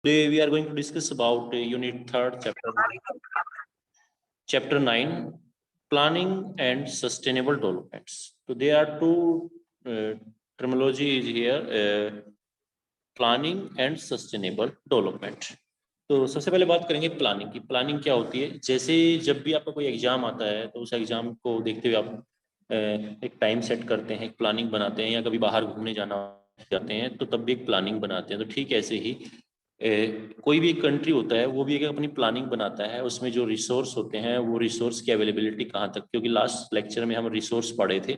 Today we are going to discuss about unit 3rd, chapter 9, planning and sustainable developments. So there are two terminologies here, planning and sustainable development. तो सबसे पहले बात करेंगे planning की। Planning क्या होती है? जैसे जब भी आपका कोई एग्जाम आता है तो उस एग्जाम को देखते हुए आप एक टाइम सेट करते हैं, एक प्लानिंग बनाते हैं, या कभी बाहर घूमने जाना जाते हैं तो तब भी एक प्लानिंग बनाते हैं। तो ठीक ऐसे ही कोई भी एक कंट्री होता है वो भी एक अपनी प्लानिंग बनाता है, उसमें जो रिसोर्स होते हैं वो रिसोर्स की अवेलेबिलिटी कहाँ तक, क्योंकि लास्ट लेक्चर में हम रिसोर्स पढ़े थे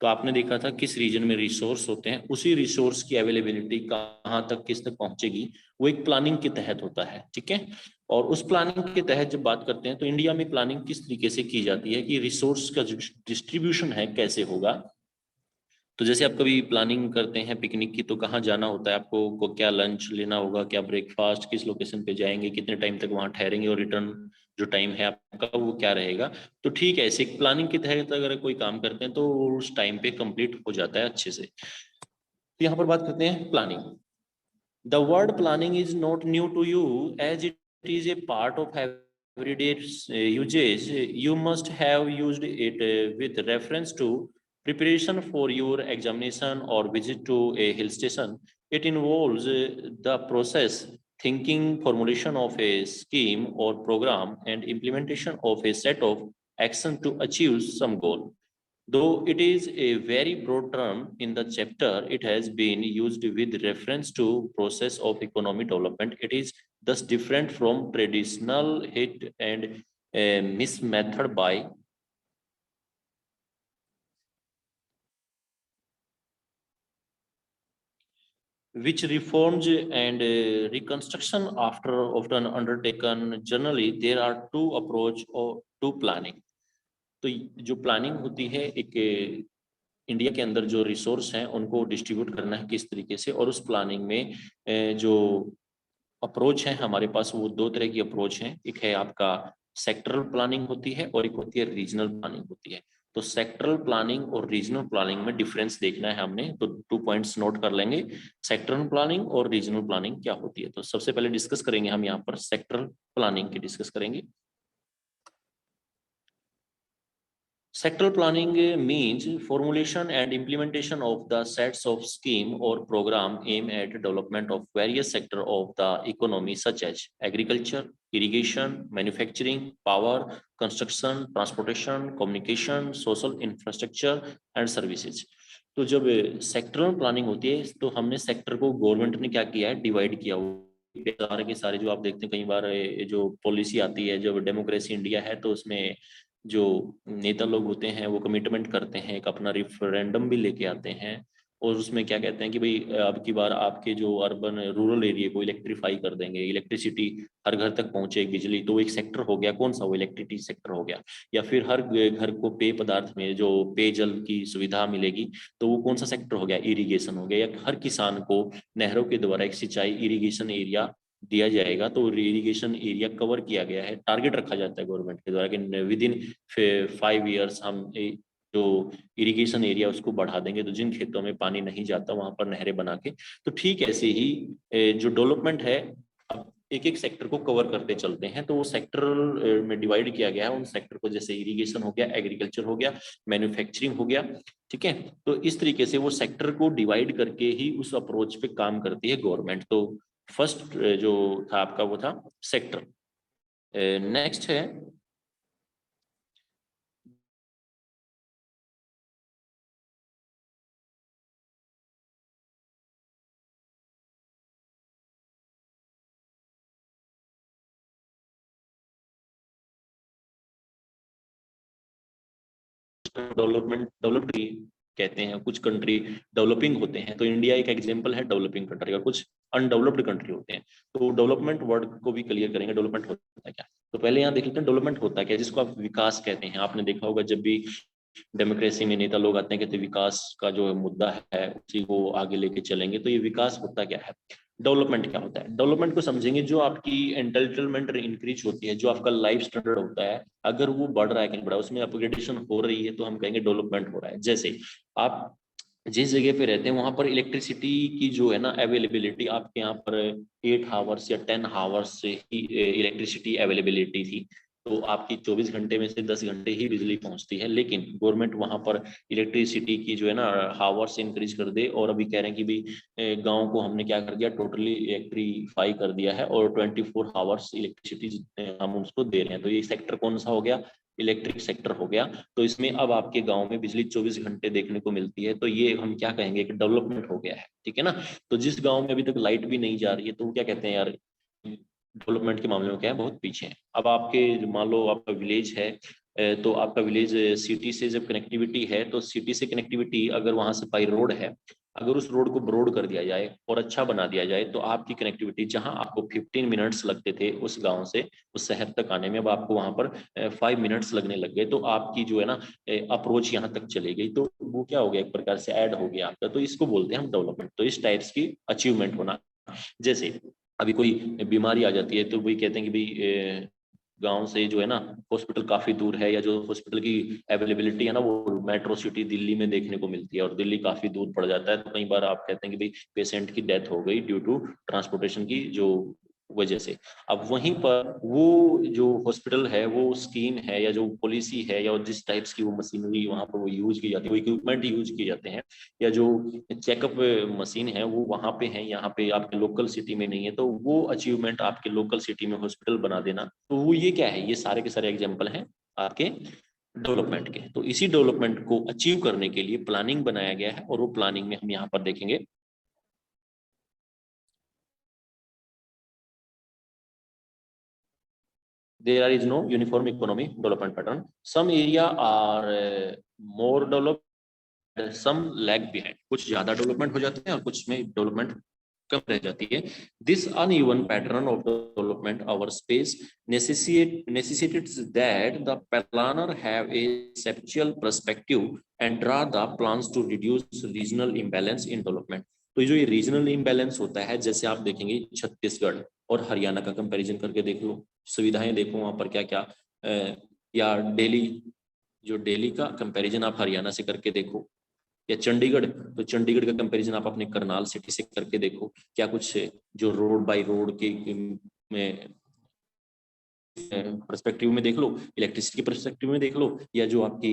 तो आपने देखा था किस रीजन में रिसोर्स होते हैं, उसी रिसोर्स की अवेलेबिलिटी कहाँ तक किस तक पहुंचेगी वो एक प्लानिंग के तहत होता है। ठीक है, और उस प्लानिंग के तहत जब बात करते हैं तो इंडिया में प्लानिंग किस तरीके से की जाती है कि रिसोर्स का जो डिस्ट्रीब्यूशन है कैसे होगा। तो जैसे आप कभी प्लानिंग करते हैं पिकनिक की तो कहाँ जाना होता है आपको, को क्या लंच लेना होगा, क्या ब्रेकफास्ट, किस लोकेशन पे जाएंगे, कितने टाइम तक वहाँ ठहरेंगे और रिटर्न जो टाइम है आपका वो क्या रहेगा। तो ठीक है, ऐसे प्लानिंग के तहत अगर कोई काम करते हैं तो उस टाइम पे कंप्लीट हो जाता है अच्छे से। तो यहाँ पर बात करते हैं planning. The word planning is not new to you as it is a part of everyday usage. You must have used it with reference to preparation for your examination or visit to a hill station. It involves the process, thinking, formulation of a scheme or program, and implementation of a set of action to achieve some goal. Though it is a very broad term in the chapter, it has been used with reference to process of economic development. It is thus different from traditional hit and miss method by which reforms and reconstruction after often undertaken. Generally, there are two approach or two planning. तो जो planning होती है, एक India के अंदर जो resource हैं उनको डिस्ट्रीब्यूट करना है किस तरीके से, और उस प्लानिंग में जो अप्रोच है हमारे पास वो दो तरह की अप्रोच है। एक है आपका सेक्टरल प्लानिंग होती है और एक होती है रीजनल प्लानिंग होती है। तो सेक्टरल प्लानिंग और रीजनल प्लानिंग में डिफरेंस देखना है हमने, तो 2 पॉइंट्स नोट कर लेंगे, सेक्टरल प्लानिंग और रीजनल प्लानिंग क्या होती है। तो सबसे पहले डिस्कस करेंगे हम यहाँ पर सेक्टरल प्लानिंग की डिस्कस करेंगे। Sectoral planning means formulation and implementation of the sets of scheme or program aimed at development of various sectors of the economy such as agriculture, irrigation, manufacturing, power, construction, transportation, communication, social infrastructure and services. तो जब sectoral planning होती है तो हमने sector को government ने क्या किया है, डिवाइड किया हुआ सारे के सारे। जो आप देखते हैं कई बार जो पॉलिसी आती है, जब डेमोक्रेसी इंडिया है तो उसमें जो नेता लोग होते हैं वो कमिटमेंट करते हैं, एक अपना रिफरेंडम भी लेके आते हैं और उसमें क्या कहते हैं कि भाई अब की बार आपके जो अर्बन रूरल एरिया को इलेक्ट्रीफाई कर देंगे, इलेक्ट्रिसिटी हर घर तक पहुंचे बिजली। तो एक सेक्टर हो गया, कौन सा, वो इलेक्ट्रिसिटी सेक्टर हो गया। या फिर हर घर को पेय पदार्थ में जो पेयजल की सुविधा मिलेगी तो वो कौन सा सेक्टर हो गया, इरिगेशन हो गया। या हर किसान को नहरों के द्वारा एक सिंचाई इरिगेशन एरिया दिया जाएगा, तो इरिगेशन एरिया कवर किया गया है। टारगेट रखा जाता है गवर्नमेंट के द्वारा कि विद इन 5 ईयर्स हम जो इरिगेशन एरिया उसको बढ़ा देंगे, तो जिन खेतों में पानी नहीं जाता वहां पर नहरें बना के। तो ठीक ऐसे ही जो डेवलपमेंट है एक एक सेक्टर को कवर करते चलते हैं, तो वो सेक्टर में डिवाइड किया गया है उन सेक्टर को, जैसे इरिगेशन हो गया, एग्रीकल्चर हो गया, मैन्युफैक्चरिंग हो गया। ठीक है, तो इस तरीके से वो सेक्टर को डिवाइड करके ही उस अप्रोच पे काम करती है गवर्नमेंट। तो फर्स्ट जो था आपका वो था सेक्टर। नेक्स्ट है डेवलपमेंट। डेवलप्ड कहते हैं कुछ कंट्री डेवलपिंग होते हैं, तो इंडिया एक एग्जांपल है डेवलपिंग कंट्री का। कुछ अनडेवलप्ड कंट्री होते हैं। तो डेवलपमेंट वर्ड को भी क्लियर करेंगे, डेवलपमेंट होता है क्या। तो पहले यहाँ देख लेते हैं डेवलपमेंट होता है क्या, जिसको आप विकास कहते हैं। आपने देखा होगा जब भी डेमोक्रेसी में नेता लोग आते हैं कहते हैं विकास का जो मुद्दा है उसी को आगे लेके चलेंगे। तो ये विकास होता क्या है, डेवलपमेंट क्या होता है। डेवलपमेंट को समझेंगे, जो आपकी एंटाइटलमेंट इंक्रीज होती है, जो आपका लाइफ स्टैंडर्ड होता है, अगर वो बढ़ रहा है कि नहीं बढ़ा, उसमें अपग्रेडेशन हो रही है तो हम कहेंगे डेवलपमेंट हो रहा है। जैसे आप जिस जगह पे रहते हैं वहां पर इलेक्ट्रिसिटी की जो है ना अवेलेबिलिटी, आपके यहाँ पर 8 आवर्स या 10 आवर्स से ही इलेक्ट्रिसिटी अवेलेबिलिटी थी, तो आपकी 24 घंटे में से 10 घंटे ही बिजली पहुंचती है। लेकिन गवर्नमेंट वहां पर इलेक्ट्रिसिटी की जो है ना हावर्स इंक्रीज कर दे, और अभी कह रहे हैं कि भाई गांव को हमने क्या कर दिया, टोटली इलेक्ट्रीफाई कर दिया है और 24 आवर्स इलेक्ट्रिसिटी हम उसको दे रहे हैं। तो ये सेक्टर कौन सा हो गया, इलेक्ट्रिक सेक्टर हो गया। तो इसमें अब आपके गांव में बिजली 24 घंटे देखने को मिलती है, तो ये हम क्या कहेंगे कि डेवलपमेंट हो गया है, ठीक है ना। तो जिस गांव में अभी तक लाइट भी नहीं जा रही है, तो वो क्या कहते हैं यार, डेवलपमेंट के मामले में क्या है, बहुत पीछे है। अब आपके मान लो आपका विलेज है, तो आपका विलेज सिटी से जब कनेक्टिविटी है, तो सिटी से कनेक्टिविटी अगर वहां से बाई रोड है, अगर उस रोड को ब्रॉड कर दिया जाए और अच्छा बना दिया जाए, तो आपकी कनेक्टिविटी जहां आपको 15 मिनट्स लगते थे उस गांव से उस शहर तक आने में, अब आपको वहां पर 5 मिनट्स लगने लग गए। तो आपकी जो है ना अप्रोच यहाँ तक चली गई, तो वो क्या हो गया, एक प्रकार से ऐड हो गया आपका। तो इसको बोलते हैं हम डेवलपमेंट। तो इस टाइप्स की अचीवमेंट होना, जैसे अभी कोई बीमारी आ जाती है तो वही कहते हैं कि भाई गांव से जो है ना हॉस्पिटल काफी दूर है, या जो हॉस्पिटल की अवेलेबिलिटी है ना वो मेट्रो सिटी दिल्ली में देखने को मिलती है, और दिल्ली काफी दूर पड़ जाता है। तो कई बार आप कहते हैं कि भाई पेशेंट की डेथ हो गई ड्यू टू ट्रांसपोर्टेशन की जो वजह से। अब वहीं पर वो जो हॉस्पिटल है, वो स्कीम है या जो पॉलिसी है, या जिस टाइप्स की वो मशीनरी वहां पर वो यूज की जाती है, वो इक्विपमेंट यूज किए जाते हैं, या जो चेकअप मशीन है वो वहां पे है, यहाँ पे आपके लोकल सिटी में नहीं है, तो वो अचीवमेंट आपके लोकल सिटी में हॉस्पिटल बना देना, तो वो ये क्या है, ये सारे के सारे एग्जाम्पल हैं आपके डेवलपमेंट के। तो इसी डेवलपमेंट को अचीव करने के लिए प्लानिंग बनाया गया है, और वो प्लानिंग में हम यहाँ पर देखेंगे। There is no uniform economy development pattern. Some area are more developed, some lag behind. कुछ ज्यादा डेवलपमेंट हो जाते हैं और कुछ में डेवलपमेंट कम रह जाती है। This uneven pattern of development our space necessitates that the planner have a conceptual perspective and draw the plans to reduce regional imbalance in development. तो जो ये रीजनल इम्बैलेंस होता है, जैसे आप देखेंगे छत्तीसगढ़ और हरियाणा का कंपैरिजन करके देख लो, सुविधाएं देखो वहां पर क्या क्या, या दिल्ली, जो दिल्ली का कंपैरिजन आप हरियाणा से करके देखो, या चंडीगढ़, तो चंडीगढ़ का कंपैरिजन आप अपने करनाल सिटी से करके देखो, क्या कुछ जो रोड बाय रोड के में पर्सपेक्टिव में देख लो, इलेक्ट्रिसिटी के पर्सपेक्टिव में देख लो, या जो आपकी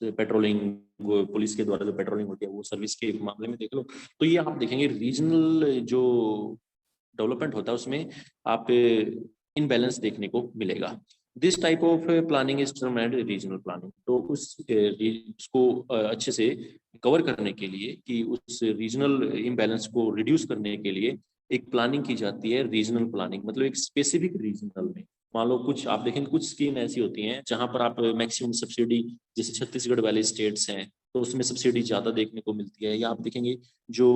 पेट्रोलिंग पुलिस के द्वारा जो पेट्रोलिंग होती है वो सर्विस के मामले में देख लो। तो ये आप देखेंगे रीजनल जो डेवलपमेंट होता है उसमें आप इनबैलेंस देखने को मिलेगा। This type of planning is termed regional planning. तो उसको अच्छे से कवर करने के लिए, कि उस रीजनल इम्बैलेंस को रिड्यूस करने के लिए एक प्लानिंग की जाती है, रीजनल प्लानिंग, मतलब एक स्पेसिफिक रीजनल में। मान लो कुछ आप देखेंगे कुछ स्कीम ऐसी होती हैं जहां पर आप मैक्सिमम सब्सिडी, जैसे छत्तीसगढ़ वाले स्टेट्स हैं तो उसमें सब्सिडी ज्यादा देखने को मिलती है, या आप देखेंगे जो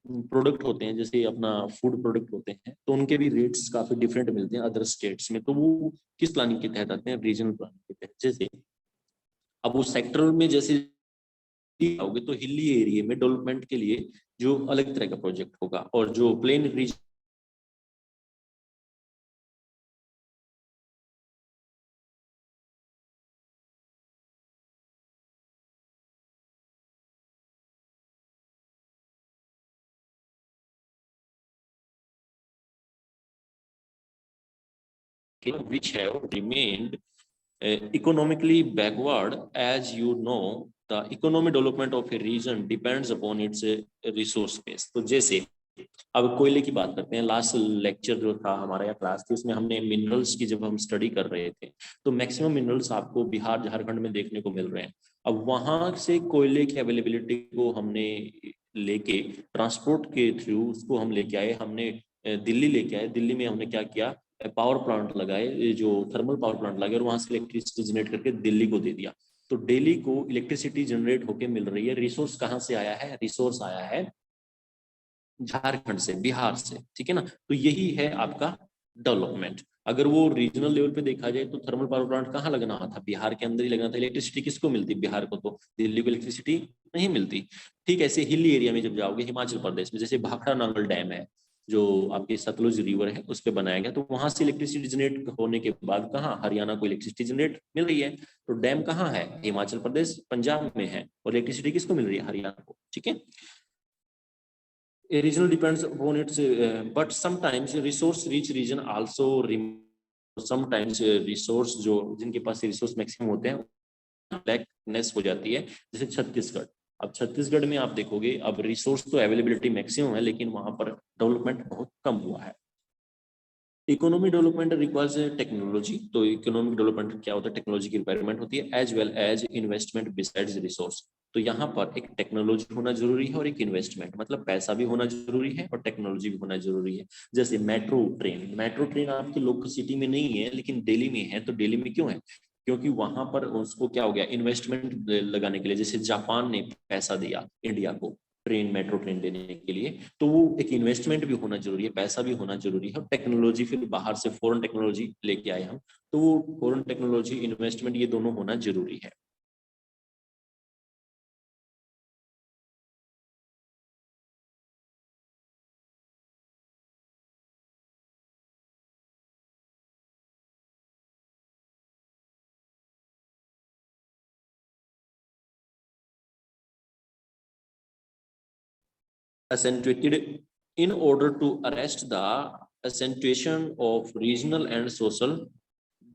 प्रोडक्ट होते हैं जैसे अपना फूड प्रोडक्ट होते हैं तो उनके भी रेट्स काफी डिफरेंट मिलते हैं अदर स्टेट्स में। तो वो किस प्लानिंग के तहत आते हैं, रीजनल प्लानिंग के तहत। जैसे अब वो सेक्टर में जैसे आओगे तो हिली एरिया में डेवलपमेंट के लिए जो अलग तरह का प्रोजेक्ट होगा, और जो plain region which have remained economically backward. As you know, the economic development of a region depends upon its resource base. तो जैसे अब कोयले की बात करते हैं, लास्ट लेक्चर जो था हमारा या क्लास थी उसमें हमने मिनरल्स की जब हम स्टडी कर रहे थे, तो मैक्सिमम मिनरल्स आपको बिहार झारखंड में देखने को मिल रहे हैं। अब वहां से कोयले की अवेलेबिलिटी को हमने लेके ट्रांसपोर्ट के थ्रू उसको हम लेके आए, हमने दिल्ली लेके आए। दिल्ली में हमने क्या किया, पावर प्लांट लगाए, जो थर्मल पावर प्लांट लगाए, और वहां से इलेक्ट्रिसिटी जनरेट करके दिल्ली को दे दिया। तो दिल्ली को इलेक्ट्रिसिटी जनरेट होकर मिल रही है। रिसोर्स कहाँ से आया है, रिसोर्स आया है झारखंड से, बिहार से, ठीक है ना। तो यही है आपका डेवलपमेंट। अगर वो रीजनल लेवल पे देखा जाए तो थर्मल पावर प्लांट कहाँ लगना था, बिहार के अंदर ही लगना था। इलेक्ट्रिसिटी किसको मिलती, बिहार को, तो दिल्ली को इलेक्ट्रिसिटी नहीं मिलती। ठीक ऐसे हिली एरिया में जब जाओगे हिमाचल प्रदेश में, जैसे भाखड़ा नांगल डैम है, जो आपकी सतलुज रिवर है उस पर बनाया गया। तो वहां से इलेक्ट्रिसिटी जनरेट होने के बाद कहाँ हरियाणा को इलेक्ट्रिसिटी जनरेट मिल रही है। तो डैम कहाँ है, हिमाचल प्रदेश पंजाब में है, और इलेक्ट्रिसिटी किसको मिल रही है, हरियाणा को। ठीक है, a regional depends upon its but sometimes resource rich region also sometimes resource जो जिनके पास रिसोर्स मैक्सिमम होते हैं ब्लैकनेस हो जाती है, जैसे छत्तीसगढ़। अब छत्तीसगढ़ में आप देखोगे अब रिसोर्स तो अवेलेबिलिटी मैक्सिमम है, लेकिन वहां पर डेवलपमेंट बहुत कम हुआ है। Economic development requires technology. तो इकोनॉमिक डेवलपमेंट क्या होता है, टेक्नोलॉजी की रिक्वायरमेंट होती है, as well as investment besides resource. तो यहाँ पर एक टेक्नोलॉजी होना जरूरी है और एक इन्वेस्टमेंट, मतलब पैसा भी होना जरूरी है और टेक्नोलॉजी भी होना जरूरी है। जैसे मेट्रो ट्रेन आपकी लोकल सिटी में नहीं है लेकिन दिल्ली में है। तो दिल्ली में क्यों है, क्योंकि वहां पर उसको क्या हो गया, इन्वेस्टमेंट लगाने के लिए, जैसे जापान ने पैसा दिया इंडिया को मेट्रो ट्रेन देने के लिए। तो वो एक इन्वेस्टमेंट भी होना जरूरी है, पैसा भी होना जरूरी है, और टेक्नोलॉजी फिर बाहर से फॉरेन टेक्नोलॉजी लेके आए हम। तो वो फॉरेन टेक्नोलॉजी इन्वेस्टमेंट ये दोनों होना जरूरी है। Accentuated in order to arrest the accentuation of regional and social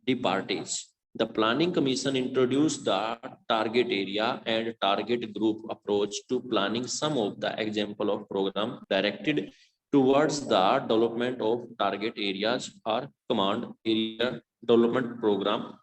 departage. The Planning Commission introduced the target area and target group approach to planning. Some of the example of program directed towards the development of target areas are command area development program।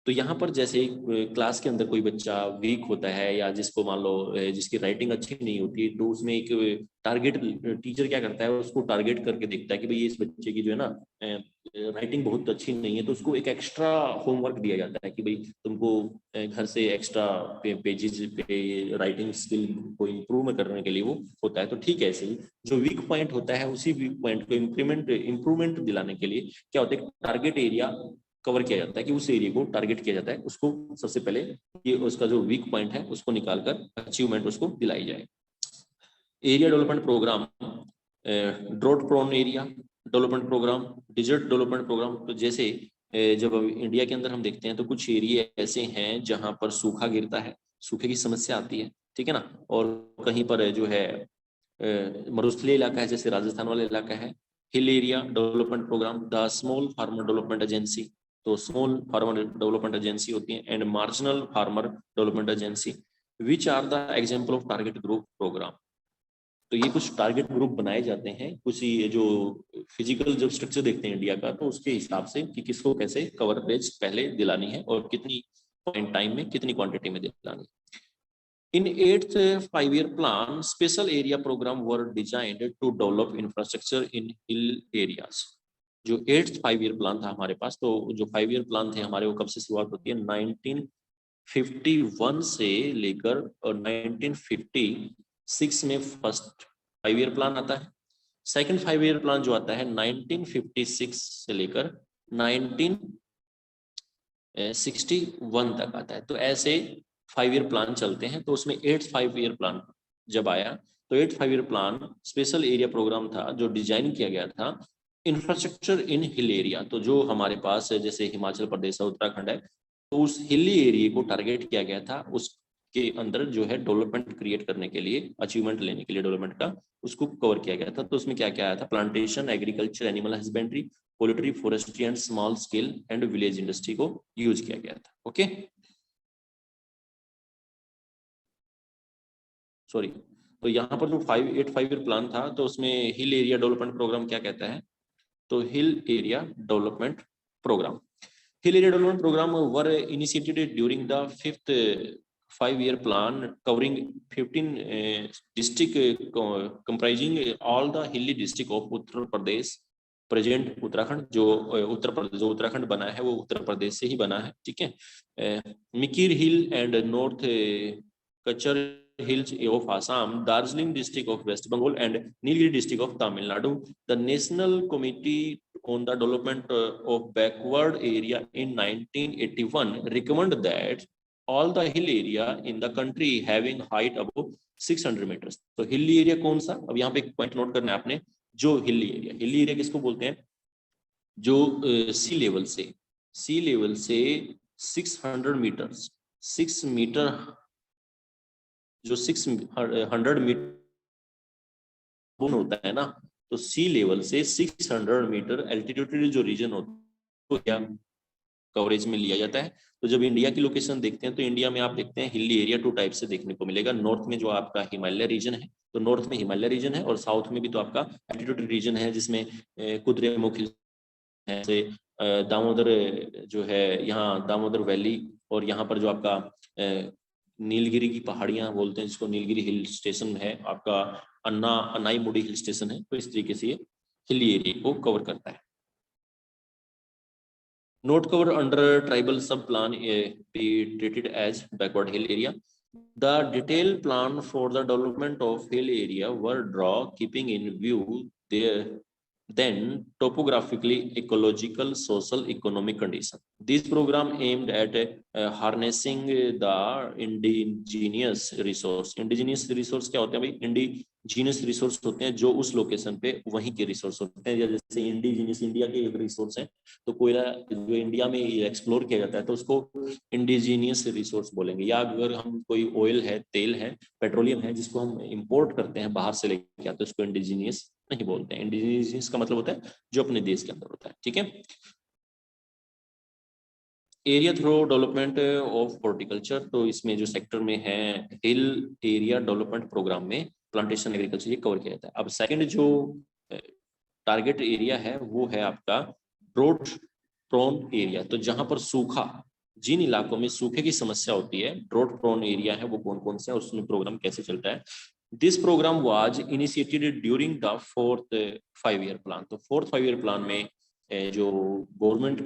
तो यहाँ पर जैसे class के अंदर कोई बच्चा week होता है या जिसको मान लो जिसकी राइटिंग अच्छी नहीं होती, तो उसमें एक टारगेट, टीचर क्या करता है उसको टारगेट करके देखता है कि भाई इस बच्चे की जो है ना राइटिंग बहुत अच्छी नहीं है, तो उसको एक एक्स्ट्रा होमवर्क दिया जाता है कि भाई तुमको घर से एक्स्ट्रा पेजेस पे राइटिंग स्किल को इम्प्रूव करने के लिए वो होता है। तो ठीक है, ऐसे ही जो वीक पॉइंट होता है उसी वीक पॉइंट को इम्प्रूवमेंट दिलाने के लिए क्या होता है, टारगेट एरिया कवर किया जाता है, कि उस एरिया को टारगेट किया जाता है, उसको सबसे पहले ये उसका जो वीक पॉइंट है उसको निकालकर अचीवमेंट उसको दिलाई जाए। Area development programme, drought prone area development programme, desert development programme. तो जैसे जब इंडिया के अंदर हम देखते हैं तो कुछ एरिया ऐसे हैं जहां पर सूखा गिरता है, सूखे की समस्या आती है, ठीक है ना, और कहीं पर जो है मरुस्थलीय इलाका है, जैसे राजस्थान वाला इलाका है। Hill area development programme, the small farmer development agency. तो स्मॉल फार्मर डेवलपमेंट एजेंसी होती है, and marginal farmer development agency, which are the example of target group programme. तो ये कुछ टारगेट ग्रुप बनाए जाते हैं, कुछ ये जो फिजिकल जब स्ट्रक्चर देखते हैं इंडिया का, तो उसके हिसाब से कि किसको कैसे कवरेज पहले दिलानी है और कितनी पॉइंट टाइम में कितनी क्वांटिटी में दिलानी है। In 8th 5-year plan, special area program were designed to develop infrastructure in hill areas। जो 8th 5-year plan था हमारे पास, तो जो 5-year plan थे हमारे, वो कब से शुरुआत होती है, 1951 से लेकर और 1956 में फर्स्ट 5-year plan आता है। सेकंड 5-year plan जो आता है 1956 से लेकर 1961 तक आता है। तो ऐसे 5-year प्लान चलते हैं। तो उसमें 8th 5-year प्लान जब आया, तो 8th 5-year plan special area programme था जो डिजाइन किया गया था इंफ्रास्ट्रक्चर इन हिल एरिया। तो जो हमारे पास है जैसे हिमाचल प्रदेश है, उत्तराखंड है, तो उस हिली एरिया को टारगेट किया गया था, उसके अंदर जो है डेवलपमेंट क्रिएट करने के लिए, अचीवमेंट लेने के लिए डेवलपमेंट का, उसको कवर किया गया था। तो उसमें क्या क्या आया था, plantation, agriculture, animal husbandry, poultry, forestry and small scale and village industry को यूज किया गया था। Okay, sorry. तो यहाँ पर जो 5-8 5-year प्लान था, तो उसमें हिल एरिया डेवलपमेंट प्रोग्राम क्या कहता है, तो hill area development programme, hill area development programme were initiated during the 5th 5-year plan covering 15 district comprising all the hilly district of Uttar Pradesh, present Uttarakhand. जो उत्तर प्रदेश, जो उत्तराखंड बना है वो उत्तर प्रदेश से ही बना है, ठीक है। मिकिर हिल एंड नॉर्थ कचर hills of Assam, Darjeeling district of West Bengal, and Nilgiri district of Tamil Nadu. The National Committee on the Development of Backward Area in 1981 recommended that all the hill area in the country having height above 600 meters। तो hill area कौन सा, अब यहाँ पे एक point note करना है आपने, जो हिली एरिया किसको बोलते हैं? जो सी लेवल से 600 मीटर, 6 मीटर, जो 600 मीटर होता है ना, तो सी लेवल से 600 मीटर एल्टीट्यूड जो रीजन होता है तो क्या कवरेज में लिया जाता है। तो जब इंडिया की लोकेशन देखते हैं तो इंडिया में आप देखते हैं हिली एरिया 2 टाइप से देखने को मिलेगा। नॉर्थ में जो आपका हिमालय रीजन है, तो नॉर्थ में हिमालय रीजन है, और साउथ में भी तो आपका एल्टीट्यूड रीजन है जिसमें कुद्रेमुख है से दामोदर जो है यहाँ दामोदर वैली, और यहाँ पर जो आपका नीलगिरी की पहाड़ियां बोलते हैं जिसको नीलगिरी हिल स्टेशन है, आपका अन्नाई मुडी हिल स्टेशन है। तो इस तरीके से ये हिली एरिया को कवर करता है। Not covered under tribal sub-plan be treated as backward hill area. The detailed plan for the development of hill area were drawn keeping in view their then topographically, ecological, social, economic condition. This program aimed at harnessing the indigenous resource. Indigenous resource क्या होते हैं भाई? Indigenous resource होते हैं जो उस location पे वहीं के रिसोर्स होते हैं। जैसे इंडिजीनियस इंडिया के रिसोर्स हैं, तो कोयला जो इंडिया में एक्सप्लोर किया जाता है तो उसको इंडिजीनियस रिसोर्स बोलेंगे। या अगर हम कोई ऑयल है, तेल है, पेट्रोलियम है जिसको हम इंपोर्ट करते हैं बाहर से लेके आते हैं, उसको इंडिजीनियस नहीं बोलते हैं। इंडिजीनियस का मतलब होता है जो अपने देश के अंदर होता है। ठीक है। Area through development of horticulture, तो इसमें जो सेक्टर में है हिल एरिया डेवलपमेंट प्रोग्राम में प्लांटेशन एग्रीकल्चर ये कवर किया जाता है। अब सेकंड जो टारगेट एरिया है वो है आपका ड्रोट प्रोन एरिया। तो जहां पर सूखा, जिन इलाकों में सूखे की समस्या होती है, ड्रोट प्रोन एरिया है वो कौन कौन से है, उसमें प्रोग्राम कैसे चलता है। This programme was initiated during the 4th 5 year plan. तो 4th 5 ईयर प्लान में जो गवर्नमेंट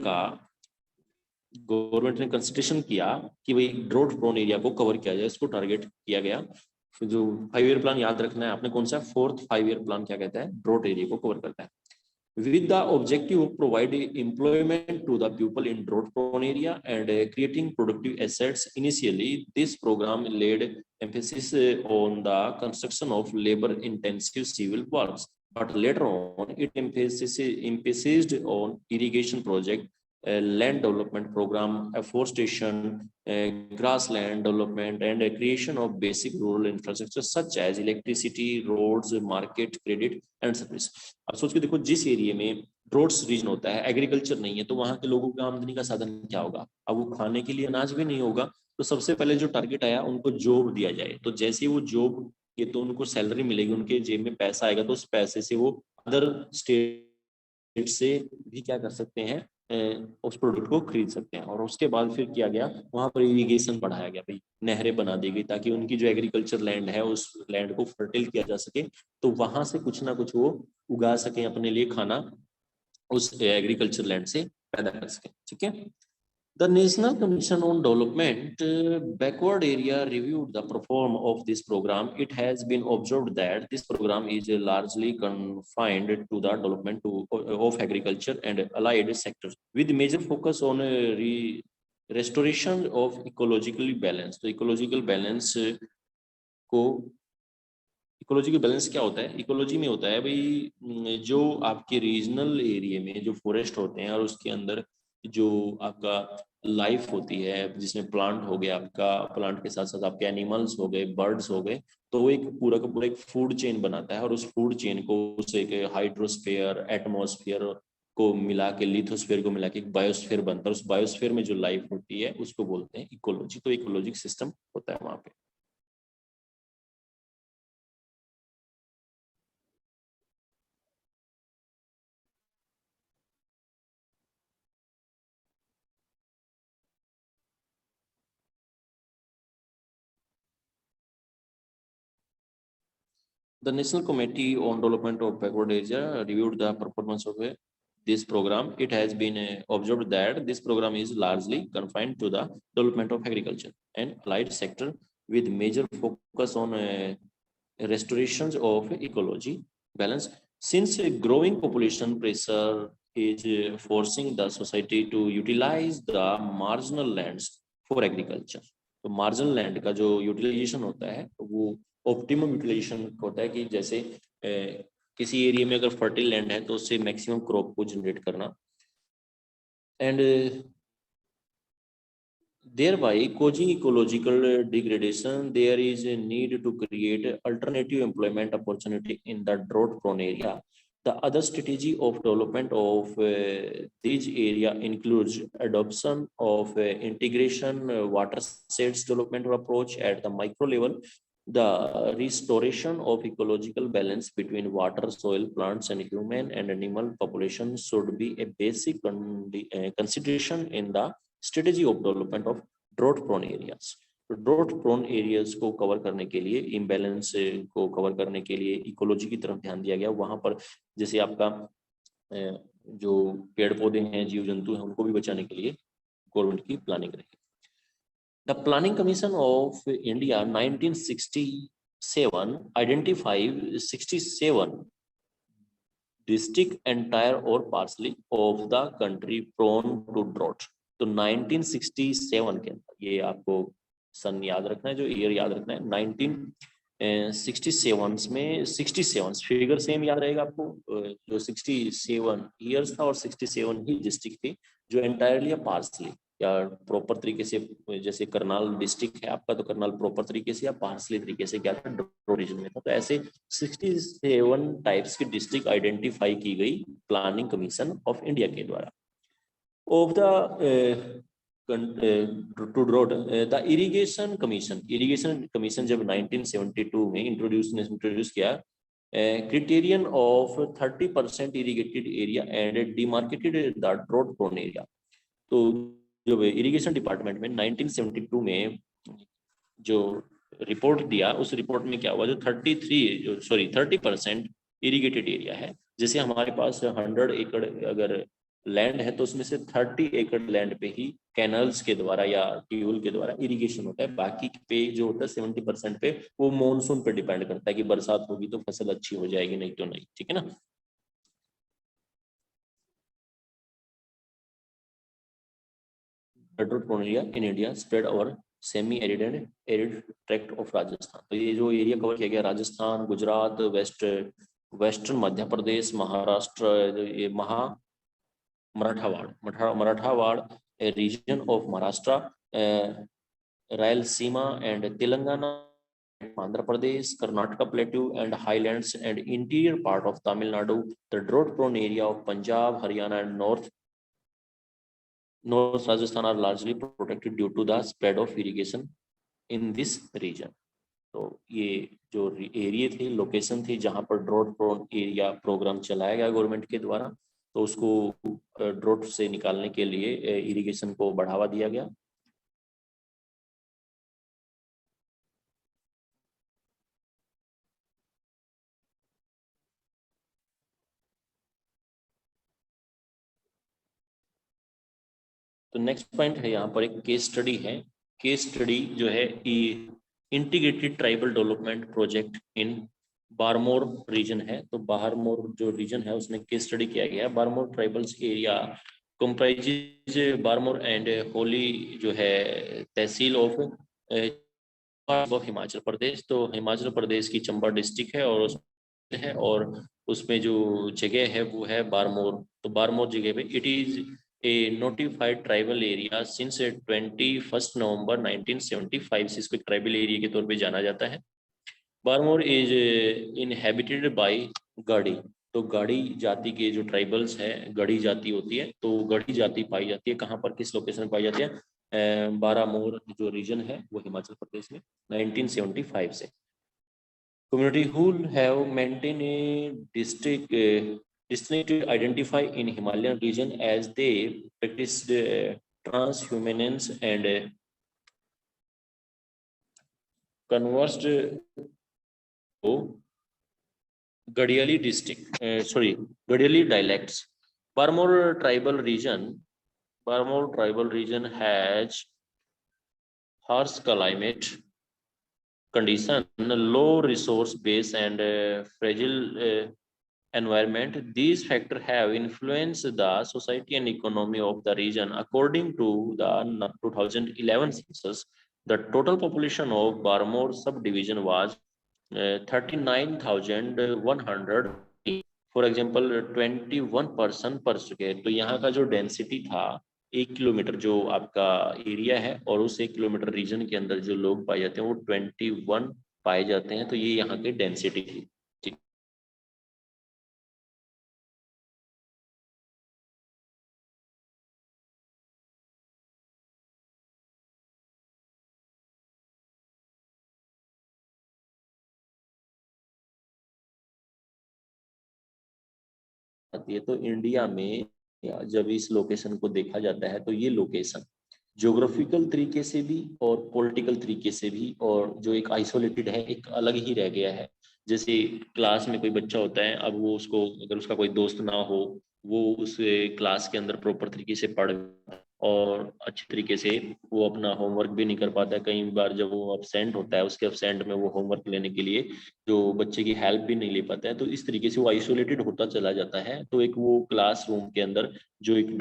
ने कंसिडरेशन किया कि भाई ड्रोट प्रोन एरिया को कवर किया जाए, इसको टारगेट किया गया। फिर जो 5 ईयर प्लान याद रखना है आपने कौन सा, 4th 5 ईयर प्लान क्या कहता है, ड्रोट एरिया को कवर करता है। With the objective of providing employment to the people in drought-prone area and creating productive assets, initially this program laid emphasis on the construction of labor-intensive civil works, but later on it emphasized on irrigation project, land development program, afforestation, grassland development, and creation of basic rural infrastructure such as electricity, roads, market, credit, and service. अब सोच के देखो, जिस area में ड्रोट्स reason होता है, agriculture नहीं है, तो वहां के लोगों का आमदनी का साधन क्या होगा? अब वो खाने के लिए अनाज भी नहीं होगा। तो सबसे पहले जो टारगेट आया उनको जॉब दिया जाए। तो जैसे ही वो जॉब ये, तो उनको सैलरी मिलेगी, उनके जेब में पैसा आएगा, तो उस पैसे से वो अदर स्टेट से भी क्या कर सकते हैं, उस प्रोडक्ट को खरीद सकते हैं। और उसके बाद फिर किया गया, वहां पर इरिगेशन बढ़ाया गया भाई, नहरें बना दी गई ताकि उनकी जो एग्रीकल्चर लैंड है उस लैंड को फर्टिल किया जा सके, तो वहां से कुछ ना कुछ वो उगा सके, अपने लिए खाना उस एग्रीकल्चर लैंड से पैदा कर सके। ठीक है। The National Commission on Development Backward Area reviewed the perform of this program. It has been observed that this program is largely confined to the development of agriculture and allied sectors, with major focus on restoration of ecological balance. तो ecological balance को, ecology balance क्या होता है? Ecology में होता है भाई जो आपके रीजनल एरिया में जो फॉरेस्ट होते हैं और उसके अंदर जो आपका लाइफ होती है, जिसमें प्लांट हो गया, आपका प्लांट के साथ साथ आपके एनिमल्स हो गए, बर्ड्स हो गए, तो वो एक पूरा का पूरा एक फूड चेन बनाता है। और उस फूड चेन को उसे एक हाइड्रोस्फीयर, एटमॉस्फेयर को मिला के, लिथोस्फेयर को मिला के एक बायोस्फेयर बनता है। उस बायोस्फेयर में जो लाइफ होती है उसको बोलते हैं इकोलॉजी। तो इकोलॉजिक सिस्टम होता है वहां पे। The National Committee on Development of Backward Area reviewed the performance of this program. It has been observed that this program is largely confined to the development of agriculture and allied sector, with major focus on restorations of ecology balance. Since a growing population pressure is forcing the society to utilize the marginal lands for agriculture. तो marginal land का जो utilisation होता है वो optimum utilisation होता है कि जैसे किसी एरिया में अगर फर्टाइल लैंड है तो उससे मैक्सिमम क्रॉप को जनरेट करना, and thereby causing ecological degradation. There is a need to create alternative employment opportunity in the drought prone area. The other strategy of development of these area includes adoption of integration watersheds development approach at the micro level. The restoration of ecological balance between water, soil, plants, and human and animal population should be a basic consideration in the strategy of development of drought prone areas. तो drought prone areas को cover करने के लिए, imbalance को cover करने के लिए ecology की तरफ ध्यान दिया गया। वहां पर जैसे आपका जो पेड़ पौधे हैं, जीव जंतु हैं, उनको भी बचाने के लिए गवर्नमेंट की प्लानिंग रही। The planning commission of India 1967 identified 67 district entire और partially of the country prone to drought. तो 1967 के अंदर, ये आपको सन याद रखना है, जो ईयर याद रखना है, 1967 में 67 फिगर सेम याद रहेगा आपको, जो 67 ईयर्स था और 67 ही डिस्ट्रिक्ट थी जो एंटायरली या पार्सली या प्रॉपर तरीके से, जैसे करनाल डिस्ट्रिक्ट है आपका तो करनाल प्रॉपर तरीके से या पार्सली तरीके से क्या था, रीजन में था। तो ऐसे 67 टाइप्स की डिस्ट्रिक्ट आइडेंटिफाई की गई प्लानिंग कमीशन ऑफ इंडिया के द्वारा। Of the to drought the irrigation commission जब 1972 में इंट्रोड्यूस किया, criterion of 30% irrigated area and demarcated the drought prone area. तो जो इरिगेशन डिपार्टमेंट में 1972 में जो रिपोर्ट दिया, उस रिपोर्ट में क्या हुआ, जो 30% इरिगेटेड एरिया है, जैसे हमारे पास 100 एकड़ अगर लैंड है तो उसमें से 30 एकड़ लैंड पे ही कैनल्स के द्वारा या ट्यूबवेल के द्वारा इरिगेशन होता है। बाकी पे जो होता है 70% पे वो मॉनसून पे डिपेंड करता है कि बरसात होगी तो फसल अच्छी हो जाएगी, नहीं तो नहीं, ठीक है ना। In India spread over semi arid and arid tract of Rajasthan. तो ये जो एरिया कवर किया गया, राजस्थान, गुजरात, वेस्टर्न मध्य प्रदेश, महाराष्ट्र, ये Marathwada region of Maharashtra, Rayalaseema and Telangana, Andhra Pradesh, Karnataka plateau and highlands and interior part of Tamil Nadu, the drought prone area of Punjab, Haryana and north Rajasthan are largely protected due to the spread of irrigation in this region. तो ये जो area थी, location थी जहां पर drought prone area programme चलाया गया government के द्वारा, तो उसको ड्रॉट से निकालने के लिए इरिगेशन को बढ़ावा दिया गया। तो नेक्स्ट पॉइंट है, यहाँ पर एक केस स्टडी है। केस स्टडी जो है integrated tribal development project in Bharmour region है। तो बारमोर जो रीजन है उसमें केस स्टडी किया गया है। Bharmour tribals area comprises Bharmour and Holi जो है तहसील ऑफ हिमाचल प्रदेश। तो हिमाचल प्रदेश की चंबा डिस्ट्रिक्ट है और उसमें जो जगह है वो है बारमोर। तो बारमोर जगह पे it is A notified tribal area since 21 नवंबर 1975 से इसको ट्राइबल एरिया के तौर पे जाना जाता है। बारमोर इज इनहेबिटेड बाय गाड़ी। तो गाड़ी जाति के जो ट्राइबल्स है, गढ़ी जाति होती है, तो गढ़ी जाति पाई जाती है कहाँ पर, किस लोकेशन में पाई जाती है, बारामोर जो रीजन है वो हिमाचल प्रदेश में 1975 से। Community who have maintained a distinct identify in Himalayan region as they practiced transhumance and conversed Gadiali Gadiali dialects. Barmor tribal region has harsh climate condition, low resource base and fragile environment. These factors have influenced the society and economy of the region. According to the 2011 census, the total population of Barmore subdivision was 39,100. For example 21 person पर square, तो यहाँ का जो density था 1 kilometre जो आपका area है और उस 1 किलोमीटर रीजन के अंदर जो लोग पाए जाते हैं वो 21 पाए जाते हैं, तो ये यहाँ की डेंसिटी थी। ठीक, आती है तो इंडिया में जब इस लोकेशन को देखा जाता है तो ये लोकेशन ज्योग्राफिकल तरीके से भी और पॉलिटिकल तरीके से भी, और जो एक आइसोलेटेड है, एक अलग ही रह गया है। जैसे क्लास में कोई बच्चा होता है, अब वो उसको अगर उसका कोई दोस्त ना हो, वो उस क्लास के अंदर प्रॉपर तरीके से पढ़ और अच्छे तरीके से वो अपना होमवर्क भी नहीं कर पाता है। कई बार जब वो अपसेंट होता है, उसके अपसेंट में वो होमवर्क लेने के लिए जो बच्चे की हेल्प भी नहीं ले पाता है, तो इस तरीके से वो आइसोलेटेड होता चला जाता है। तो एक वो क्लासरूम के अंदर जो एक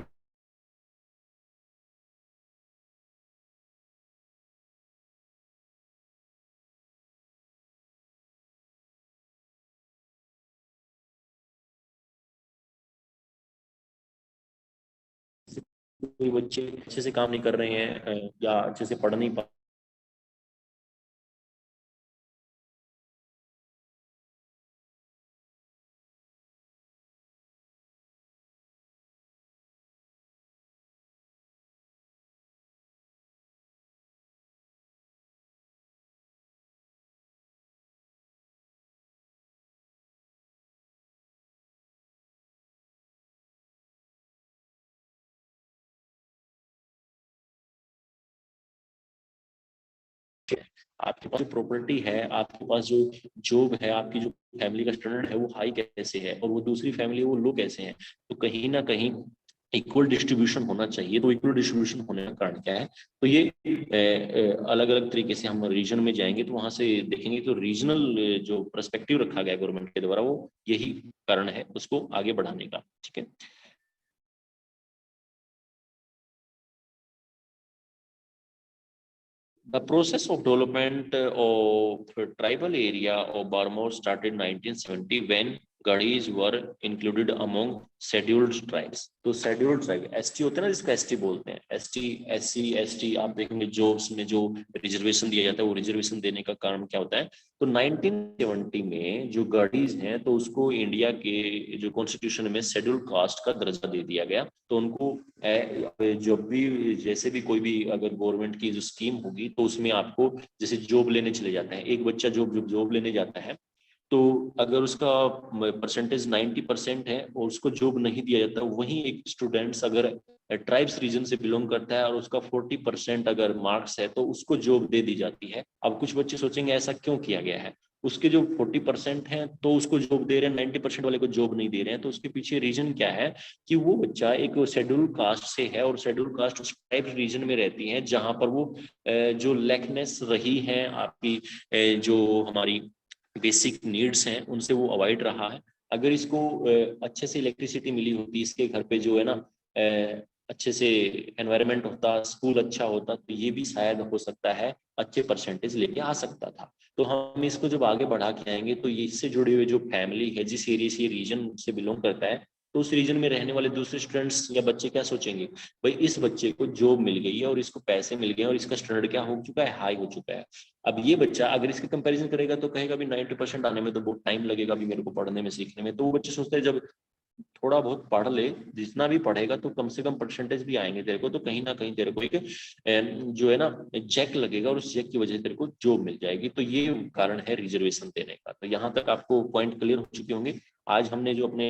कोई बच्चे अच्छे से काम नहीं कर रहे हैं या अच्छे से पढ़ नहीं पा आपके पास जो प्रॉपर्टी है, आपके पास जो जॉब है, आपकी जो फैमिली का स्टैंडर्ड है वो हाई कैसे है और वो दूसरी फैमिली वो लो कैसे है, तो कहीं ना कहीं इक्वल डिस्ट्रीब्यूशन होना चाहिए। तो इक्वल डिस्ट्रीब्यूशन होने का कारण क्या है, तो ये अलग अलग तरीके से हम रीजन में जाएंगे तो वहां से देखेंगे तो रीजनल जो पर्सपेक्टिव रखा गया गवर्नमेंट के द्वारा, वो यही कारण है उसको आगे बढ़ाने का। ठीक है। The process of development of tribal area of Barmore started 1970 when Gadis were included among scheduled tribes। तो शेड्यूल्ड ट्राइब एसटी होते हैं ना, जिसको एसटी बोलते हैं, एसटी एससी एसटी, आप देखेंगे जॉब्स में जो रिजर्वेशन दिया जाता है, वो रिजर्वेशन देने का कारण क्या होता है, तो 1970 में जो गाड़ीज हैं तो उसको इंडिया के जो कॉन्स्टिट्यूशन में शेड्यूल कास्ट का दर्जा दे दिया गया। तो उनको जब भी जैसे भी कोई भी अगर गवर्नमेंट की जो स्कीम होगी तो उसमें आपको जैसे जॉब लेने चले जाते हैं, एक बच्चा जॉब लेने जाता है, तो अगर उसका परसेंटेज 90% है और उसको जॉब नहीं दिया जाता, वहीं एक स्टूडेंट्स अगर ट्राइब्स रीजन से बिलोंग करता है और उसका 40% अगर मार्क्स है तो उसको जॉब दे दी जाती है। अब कुछ बच्चे सोचेंगे ऐसा क्यों किया गया है, उसके जो 40% हैं तो उसको जॉब दे रहे हैं, 90% वाले को जॉब नहीं दे रहे हैं, तो उसके पीछे रीजन क्या है कि वो बच्चा एक शेड्यूल कास्ट से है और शेड्यूल कास्ट उस टाइप रीजन में रहती है जहां पर वो जो लेकनेस रही है आपकी, जो हमारी बेसिक नीड्स हैं उनसे वो अवॉइड रहा है। अगर इसको अच्छे से इलेक्ट्रिसिटी मिली होती, इसके घर पे जो है ना अच्छे से एनवायरनमेंट होता, स्कूल अच्छा होता, तो ये भी शायद हो सकता है अच्छे परसेंटेज लेके आ सकता था। तो हम इसको जब आगे बढ़ा के आएंगे तो ये इससे जुड़े हुए जो फैमिली है, जिस एरिया से रीजन से बिलोंग करता है, तो उस रीजन में रहने वाले दूसरे स्टूडेंट्स या बच्चे क्या सोचेंगे, भाई इस बच्चे को जॉब मिल गई है और इसको पैसे मिल गए और इसका स्टैंडर्ड क्या हो चुका है, हाई हो चुका है। अब ये बच्चा अगर इसके कंपैरिजन करेगा तो कहेगा भी 90% आने में तो बहुत टाइम लगेगा भी मेरे को पढ़ने में सीखने में, तो वो बच्चे सोचते हैं जब थोड़ा बहुत पढ़ ले, जितना भी पढ़ेगा तो कम से कम परसेंटेज भी आएंगे तेरे को, तो कहीं ना कहीं तेरे को एक जो है ना जैक लगेगा और उस जैक की वजह से तेरे को जॉब मिल जाएगी। तो ये कारण है रिजर्वेशन देने का। तो यहाँ तक आपको पॉइंट क्लियर हो चुके होंगे। आज हमने जो अपने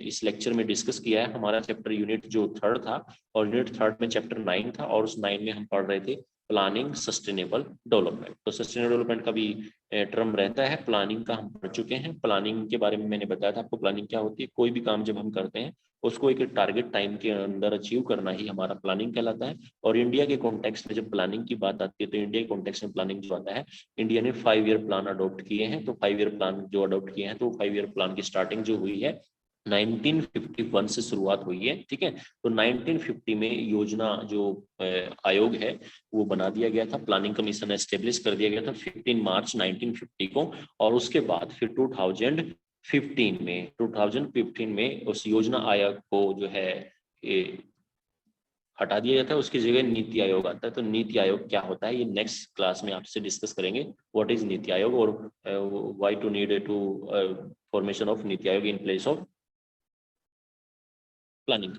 इस लेक्चर में डिस्कस किया है, हमारा चैप्टर यूनिट जो थर्ड था, और यूनिट थर्ड में चैप्टर 9 था, और उस 9 में हम पढ़ रहे थे प्लानिंग सस्टेनेबल डेवलपमेंट। तो सस्टेनेबल डेवलपमेंट का भी टर्म रहता है, प्लानिंग का हम पढ़ चुके हैं। प्लानिंग के बारे में मैंने बताया था आपको, प्लानिंग क्या होती है, कोई भी काम जब हम करते हैं उसको एक टारगेट टाइम के अंदर अचीव करना ही हमारा प्लानिंग कहलाता है। और इंडिया के कॉन्टेक्स्ट में जब प्लानिंग की बात आती है तो इंडिया के कॉन्टेक्स्ट में प्लानिंग जो आता है, इंडिया ने 5 ईयर प्लान अडॉप्ट किए हैं। तो 5 ईयर प्लान जो अडॉप्ट किए हैं, तो 5 ईयर प्लान की स्टार्टिंग जो हुई है 1951 से शुरुआत हुई है। ठीक है। तो 1950 में योजना जो आयोग है वो बना दिया गया था, प्लानिंग कमीशन एस्टेब्लिश कर दिया गया था 15 मार्च 1950 को। और उसके बाद फिर 2015 में 2015 में उस योजना आयोग को जो है ये हटा दिया जाता है, उसकी जगह नीति आयोग आता है। तो नीति आयोग क्या होता है, ये नेक्स्ट क्लास में आपसे डिस्कस करेंगे, व्हाट इज नीति आयोग और why to need to formation of NITI Aayog in place of planning.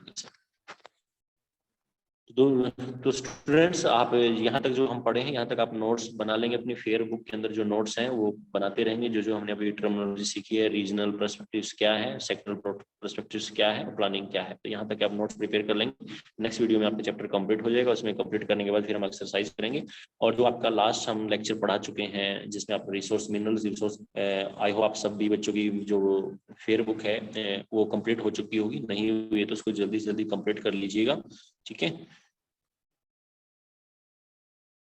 तो स्टूडेंट्स, आप यहाँ तक जो हम पढ़े हैं, यहाँ तक आप नोट्स बना लेंगे अपनी फेयर बुक के अंदर, जो नोट्स हैं वो बनाते रहेंगे। जो जो हमने अभी टर्मिनोलॉजी सीखी है, रीजनल पर्सपेक्टिव्स क्या है, सेक्टरल पर्सपेक्टिव्स क्या है, प्लानिंग क्या है, तो यहाँ तक आप नोट्स प्रिपेयर कर लेंगे। नेक्स्ट वीडियो में आपका चैप्टर कंप्लीट हो जाएगा। उसमें कंप्लीट करने के बाद फिर हम एक्सरसाइज करेंगे। और जो आपका लास्ट हम लेक्चर पढ़ा चुके हैं, जिसमें आप resource minerals resource, I hope आप सभी बच्चों की जो फेयर बुक है वो कंप्लीट हो चुकी होगी। नहीं हुई है तो उसको जल्दी से जल्दी कंप्लीट कर लीजिएगा, ठीक है।